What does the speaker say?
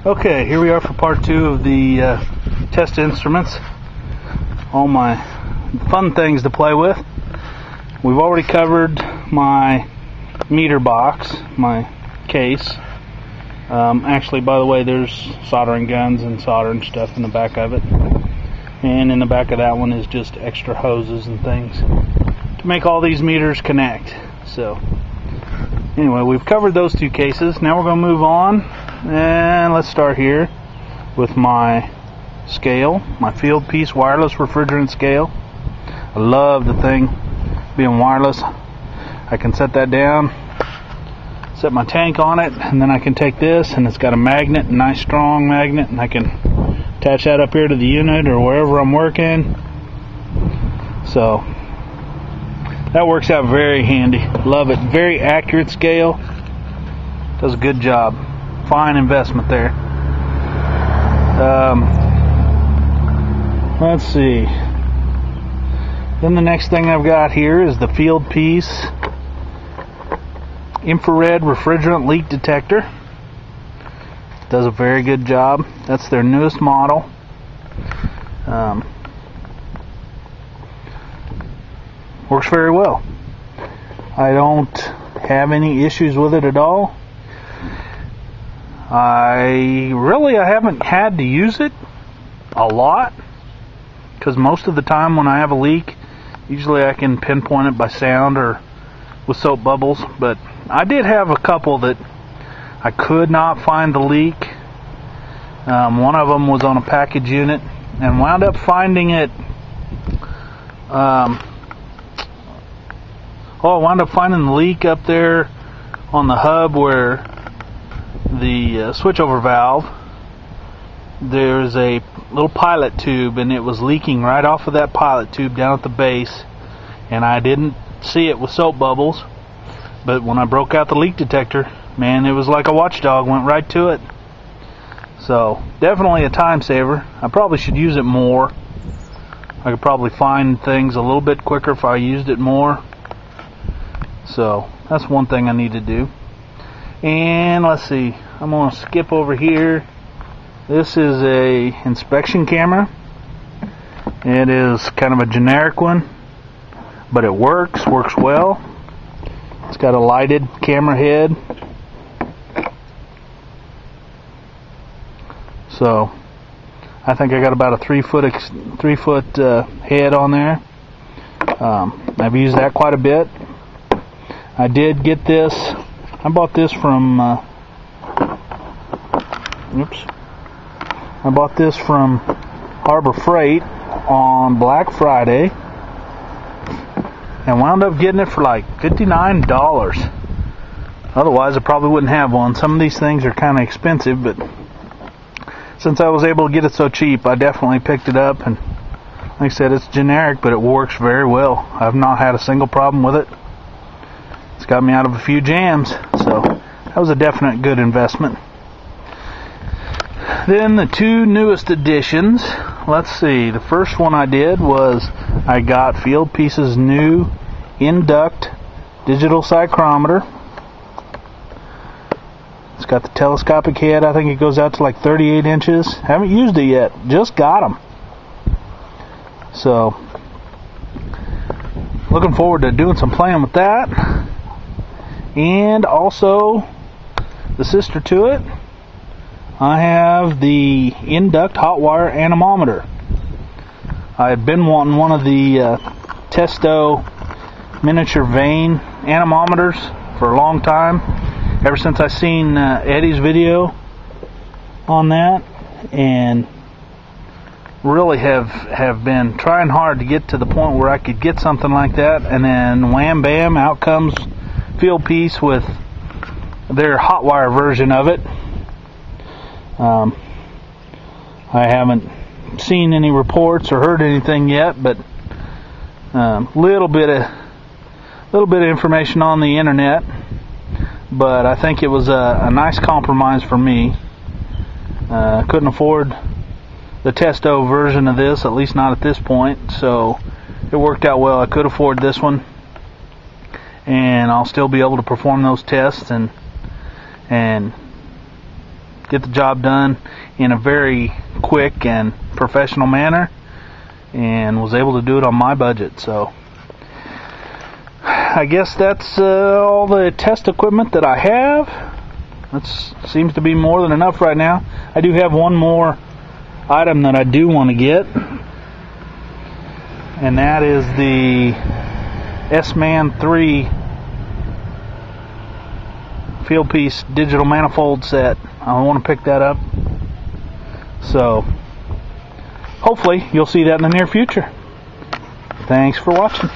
Okay, here we are for part 2 of the test instruments. All my fun things to play with. We've already covered my meter box, my case. Actually, by the way, there's soldering guns and soldering stuff in the back of it. And in the back of that one is just extra hoses and things to make all these meters connect. So, anyway, we've covered those two cases. Now we're going to move on. And let's start here with my scale, my Field Piece wireless refrigerant scale. I love the thing being wireless. I can set that down, set my tank on it, and then I can take this, and it's got a magnet, a nice strong magnet, and I can attach that up here to the unit or wherever I'm working. So that works out very handy. Love it. Very accurate scale. Does a good job. Fine investment there. Let's see. Then the next thing I've got here is the Field Piece infrared refrigerant leak detector. Does a very good job. That's their newest model. Works very well. I don't have any issues with it at all. I haven't had to use it a lot, because most of the time when I have a leak, usually I can pinpoint it by sound or with soap bubbles, but I did have a couple that I could not find the leak. One of them was on a package unit and wound up finding it I wound up finding the leak up there on the hub where the switchover valve. There's a little pilot tube, and it was leaking right off of that pilot tube down at the base, and I didn't see it with soap bubbles, but when I broke out the leak detector, man, it was like a watchdog, went right to it. So definitely a time saver. I probably should use it more. I could probably find things a little bit quicker if I used it more. So that's one thing I need to do. And let's see, I'm going to skip over here. This is a inspection camera. It is kind of a generic one, but it works well. It's got a lighted camera head. So I think I got about a 3 foot head on there. I've used that quite a bit. I did get this. I bought this from Harbor Freight on Black Friday and wound up getting it for like $59. Otherwise I probably wouldn't have one. Some of these things are kind of expensive, but since I was able to get it so cheap, I definitely picked it up, and like I said, it's generic, but it works very well. I've not had a single problem with it. It's got me out of a few jams, so that was a definite good investment. Then the two newest additions. Let's see, the first one I did was I got Field Piece's new Induct digital psychrometer. It's got the telescopic head. I think it goes out to like 38 inches. Haven't used it yet. Just got them. So, looking forward to doing some playing with that. And also, the sister to it, I have the Induct hot wire anemometer. I had been wanting one of the Testo miniature vane anemometers for a long time, ever since I seen Eddie's video on that, and really have been trying hard to get to the point where I could get something like that, and then wham bam, out comes Field Piece with their hot wire version of it. I haven't seen any reports or heard anything yet, but little bit of information on the internet. But I think it was a nice compromise for me. Couldn't afford the Testo version of this, at least not at this point, so it worked out well. I could afford this one, and I'll still be able to perform those tests and get the job done in a very quick and professional manner, and was able to do it on my budget. So I guess that's all the test equipment that I have. That seems to be more than enough right now. I do have one more item that I do want to get, and that is the S-Man 3 field piece digital manifold set. I want to pick that up. So hopefully you'll see that in the near future. Thanks for watching.